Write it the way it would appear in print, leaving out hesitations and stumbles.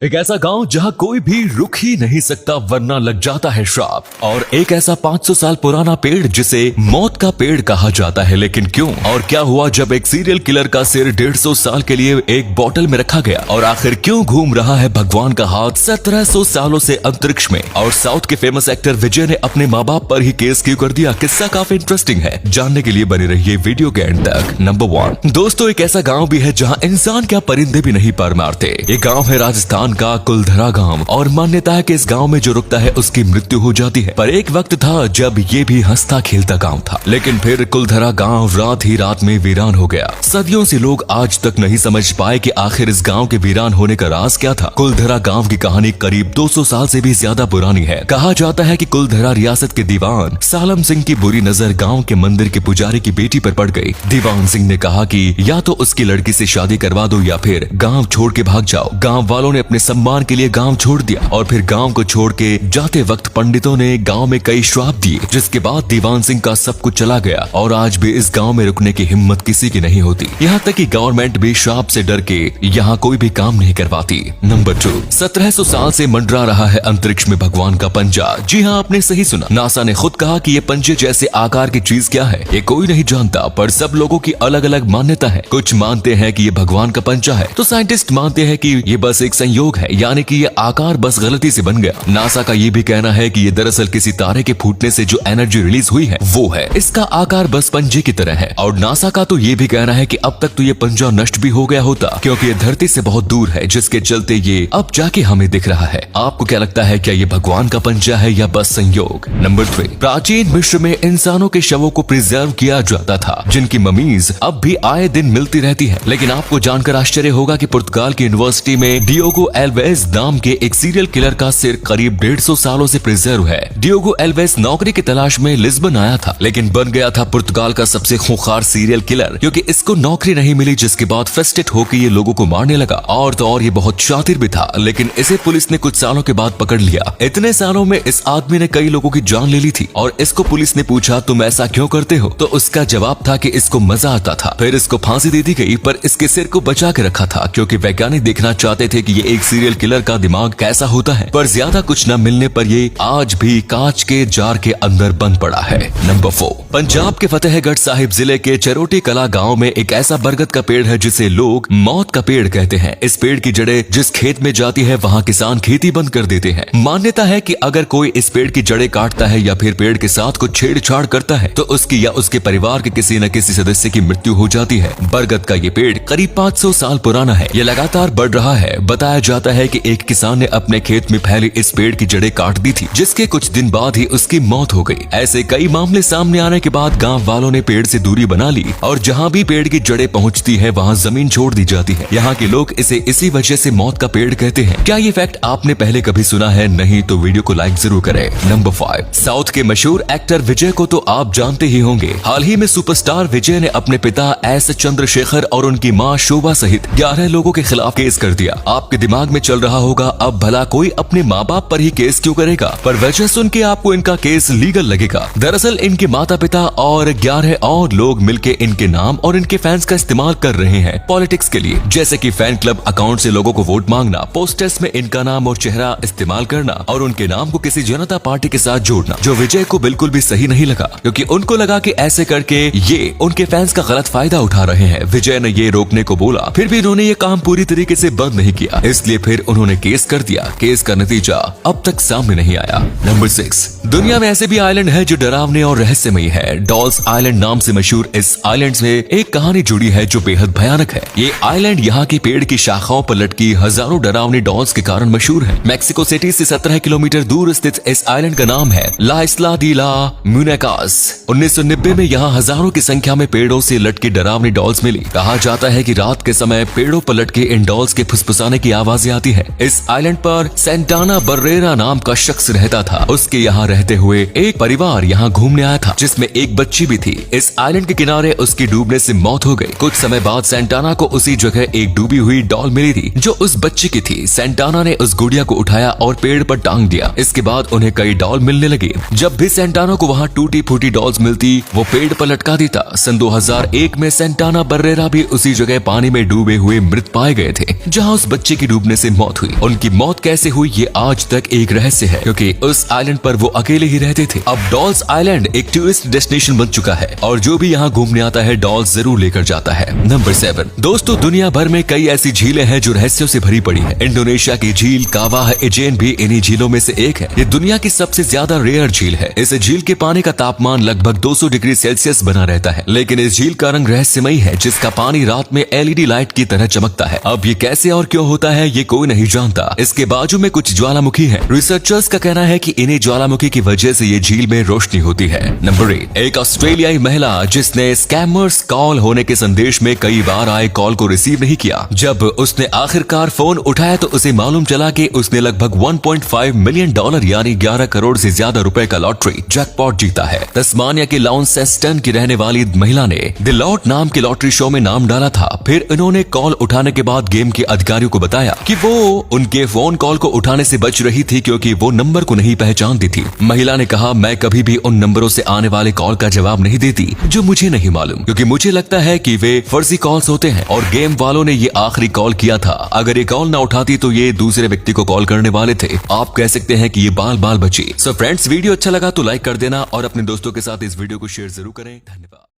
एक ऐसा गांव जहां कोई भी रुक ही नहीं सकता वरना लग जाता है श्राप, और एक ऐसा 500 साल पुराना पेड़ जिसे मौत का पेड़ कहा जाता है। लेकिन क्यों और क्या हुआ जब एक सीरियल किलर का सिर 150 साल के लिए एक बोतल में रखा गया, और आखिर क्यों घूम रहा है भगवान का हाथ 1700 सालों से अंतरिक्ष में, और साउथ के फेमस एक्टर विजय ने अपने माँ बाप पर ही केस क्यों कर दिया। किस्सा काफी इंटरेस्टिंग है, जानने के लिए बने रहिए वीडियो के एंड तक। नंबर 1 दोस्तों, एक ऐसा गाँव भी है जहाँ इंसान क्या परिंदे भी नहीं पर मारते। ये गाँव है राजस्थान का कुलधरा गांव, और मान्यता है कि इस गांव में जो रुकता है उसकी मृत्यु हो जाती है। पर एक वक्त था जब ये भी हंसता खेलता गांव था, लेकिन फिर कुलधरा गांव रात ही रात में वीरान हो गया। सदियों से लोग आज तक नहीं समझ पाए कि आखिर इस गांव के वीरान होने का राज क्या था। कुलधरा गांव की कहानी करीब 200 साल से भी ज्यादा पुरानी है। कहा जाता है कि कुलधरा रियासत के दीवान सालम सिंह की बुरी नजर गाँव के मंदिर के पुजारी की बेटी पर पड़ गई। दीवान सिंह ने कहा कि या तो उसकी लड़की से शादी करवा दो या फिर गाँव छोड़ के भाग जाओ। गाँव वालों ने अपने सम्मान के लिए गांव छोड़ दिया, और फिर गांव को छोड़ के जाते वक्त पंडितों ने गांव में कई श्राप दिए, जिसके बाद दीवान सिंह का सब कुछ चला गया, और आज भी इस गांव में रुकने की हिम्मत किसी की नहीं होती। यहाँ तक कि गवर्नमेंट भी श्राप से डर के यहाँ कोई भी काम नहीं करवाती। नंबर 2 1700 साल से मंडरा रहा है अंतरिक्ष में भगवान का पंजा। जी हाँ, आपने सही सुना। नासा ने खुद कहा कि ये पंजे जैसे आकार की चीज क्या है ये कोई नहीं जानता, पर सब लोगों की अलग अलग मान्यता है। कुछ मानते हैं कि ये भगवान का पंजा है, तो साइंटिस्ट मानते हैं कि ये बस एक संयोग है, यानी कि ये आकार बस गलती से बन गया। नासा का ये भी कहना है कि ये दरअसल किसी तारे के फूटने से जो एनर्जी रिलीज हुई है वो है। इसका आकार बस पंजे की तरह है। और नासा का तो ये भी कहना है कि अब तक तो ये पंजा नष्ट भी हो गया होता, क्योंकि ये धरती से बहुत दूर है, जिसके चलते ये अब जाके हमें दिख रहा है। आपको क्या लगता है, क्या ये भगवान का पंजा है या बस संयोग? नंबर 3 प्राचीन मिस्र में इंसानों के शवों को प्रिजर्व किया जाता था, जिनकी ममीज अब भी आए दिन मिलती रहती है। लेकिन आपको जानकर आश्चर्य होगा कि पुर्तगाल की यूनिवर्सिटी में डियोगो एल्वेज नाम के एक सीरियल किलर का सिर करीब 150 सालों से प्रिजर्व है। डियोगो एल्वेज नौकरी की तलाश में लिस्बन आया था, लेकिन बन गया था पुर्तगाल का सबसे खूंखार सीरियल किलर, क्योंकि इसको नौकरी नहीं मिली, जिसके बाद फ्रस्ट्रेट होकर ये लोगों को मारने लगा। और तो और ये बहुत शातिर भी था, लेकिन इसे पुलिस ने कुछ सालों के बाद पकड़ लिया। इतने सालों में इस आदमी ने कई लोगों की जान ले ली थी, और इसको पुलिस ने पूछा तुम ऐसा क्यों करते हो, तो उसका जवाब था कि इसको मजा आता था। फिर इसको फांसी दे दी गई, पर इसके सिर को बचा के रखा था, क्योंकि वैज्ञानिक देखना चाहते थे कि ये एक सीरियल किलर का दिमाग कैसा होता है। पर ज्यादा कुछ न मिलने पर ये आज भी कांच के जार के अंदर बंद पड़ा है। नंबर 4 पंजाब के फतेहगढ़ साहिब जिले के चरोटी कला गांव में एक ऐसा बरगद का पेड़ है जिसे लोग मौत का पेड़ कहते हैं। इस पेड़ की जड़ें जिस खेत में जाती है वहां किसान खेती बंद कर देते हैं। मान्यता है कि अगर कोई इस पेड़ की जड़ें काटता है या फिर पेड़ के साथ कुछ छेड़छाड़ करता है तो उसकी या उसके परिवार के किसी न किसी सदस्य की मृत्यु हो जाती है। बरगद का ये पेड़ करीब 500 साल पुराना है। ये लगातार बढ़ रहा है। बताया जाता है कि एक किसान ने अपने खेत में फैली इस पेड़ की जड़ें काट दी थी, जिसके कुछ दिन बाद ही उसकी मौत हो गई। ऐसे कई मामले सामने आने के बाद गांव वालों ने पेड़ से दूरी बना ली, और जहां भी पेड़ की जड़ें पहुंचती है वहां जमीन छोड़ दी जाती है। यहाँ के लोग इसे इसी वजह से मौत का पेड़ कहते हैं। क्या ये फैक्ट आपने पहले कभी सुना है? नहीं तो वीडियो को लाइक जरूर करें। नंबर 5 साउथ के मशहूर एक्टर विजय को तो आप जानते ही होंगे। हाल ही में सुपरस्टार विजय ने अपने पिता एस चंद्रशेखर और उनकी माँ शोभा सहित 11 लोगों के खिलाफ केस कर दिया। आपके दिमाग में चल रहा होगा अब भला कोई अपने माँ बाप पर ही केस क्यों करेगा, पर वजह सुन के आपको इनका केस लीगल लगेगा। दरअसल इनके माता पिता और 11 और लोग मिलके इनके नाम और इनके फैंस का इस्तेमाल कर रहे हैं पॉलिटिक्स के लिए, जैसे कि फैन क्लब अकाउंट से लोगों को वोट मांगना, पोस्टर्स में इनका नाम और चेहरा इस्तेमाल करना, और उनके नाम को किसी जनता पार्टी के साथ जोड़ना, जो विजय को बिल्कुल भी सही नहीं लगा, क्योंकि उनको लगा कि ऐसे करके ये उनके फैंस का गलत फायदा उठा रहे हैं। विजय ने ये रोकने को बोला, फिर भी उन्होंने ये काम पूरी तरीके से बंद नहीं किया, इसलिए फिर उन्होंने केस कर दिया। केस का नतीजा अब तक सामने नहीं आया। नंबर 6 दुनिया में ऐसे भी आइलैंड है जो डरावने और रहस्यमयी है। डॉल्स आइलैंड नाम से मशहूर इस आइलैंड से एक कहानी जुड़ी है जो बेहद भयानक है। ये आइलैंड यहाँ के पेड़ की शाखाओं पर लटकी हजारों डरावनी डॉल्स के कारण मशहूर है। मेक्सिको सिटी से 17 किलोमीटर दूर स्थित इस आइलैंड का नाम है ला इस्ला डी ला म्यूनेकास। 1990 में यहाँ हजारों की संख्या में पेड़ों से लटकी डरावनी डॉल्स मिली। कहा जाता है कि रात के समय पेड़ों पर लटके इन डॉल्स के फुसफुसाने की आवाजें आती है। इस आइलैंड पर सेंटाना बर्रेरा नाम का शख्स रहता था। उसके यहाँ रहते हुए एक परिवार यहाँ घूमने आया था, जिसमें एक बच्ची भी थी। इस आइलैंड के किनारे उसकी डूबने से मौत हो गई। कुछ समय बाद सेंटाना को उसी जगह एक डूबी हुई डॉल मिली थी जो उस बच्ची की थी। सेंटाना ने उस गुड़िया को उठाया और पेड़ पर टांग दिया। इसके बाद उन्हें कई डॉल मिलने लगी। जब भी सेंटाना को वहाँ टूटी फूटी डॉल्स मिलती वो पेड़ पर लटका देता। सन 2001 में सेंटाना बर्रेरा भी उसी जगह पानी में डूबे हुए मृत पाए गए थे जहाँ उस बच्चे की डूबने डूबने से मौत हुई। उनकी मौत कैसे हुई ये आज तक एक रहस्य है, क्योंकि उस आइलैंड पर वो अकेले ही रहते थे। अब डॉल्स आइलैंड एक टूरिस्ट डेस्टिनेशन बन चुका है और जो भी यहाँ घूमने आता है डॉल्स जरूर लेकर जाता है। नंबर 7 दोस्तों, दुनिया भर में कई ऐसी झीलें हैं जो रहस्यों से भरी पड़ी है। इंडोनेशिया की झील कावाह एजेन भी इन्हीं झीलों में से एक है। ये दुनिया की सबसे ज्यादा रेयर झील है। इस झील के पानी का तापमान लगभग 200 डिग्री सेल्सियस बना रहता है, लेकिन इस झील का रंग रहस्यमयी है, जिसका पानी रात में LED लाइट की तरह चमकता है। अब ये कैसे और क्यों होता है ये कोई नहीं जानता। इसके बाजू में कुछ ज्वालामुखी है। रिसर्चर्स का कहना है कि इन्हीं ज्वालामुखी की वजह से ये झील में रोशनी होती है। नंबर 8 एक ऑस्ट्रेलियाई महिला जिसने स्कैमर्स कॉल होने के संदेश में कई बार आए कॉल को रिसीव नहीं किया। जब उसने आखिरकार फोन उठाया तो उसे मालूम चला कि उसने लगभग $1.5 मिलियन यानी 11 करोड़ से ज्यादा रुपए का लॉटरी जैकपॉट जीता है। तस्मानिया के लाउंसेस्टन की रहने वाली महिला ने द लॉट नाम के लॉटरी शो में नाम डाला था। फिर इन्होंने कॉल उठाने के बाद गेम के अधिकारियों को बताया कि वो उनके फोन कॉल को उठाने से बच रही थी क्योंकि वो नंबर को नहीं पहचानती थी। महिला ने कहा, मैं कभी भी उन नंबरों से आने वाले कॉल का जवाब नहीं देती जो मुझे नहीं मालूम, क्योंकि मुझे लगता है कि वे फर्जी कॉल्स होते हैं और गेम वालों ने ये आखिरी कॉल किया था। अगर ये कॉल ना उठाती तो ये दूसरे व्यक्ति को कॉल करने वाले थे। आप कह सकते हैं कि ये बाल बाल बची। सो फ्रेंड्स, वीडियो अच्छा लगा तो लाइक कर देना और अपने दोस्तों के साथ इस वीडियो को शेयर जरूर करें। धन्यवाद।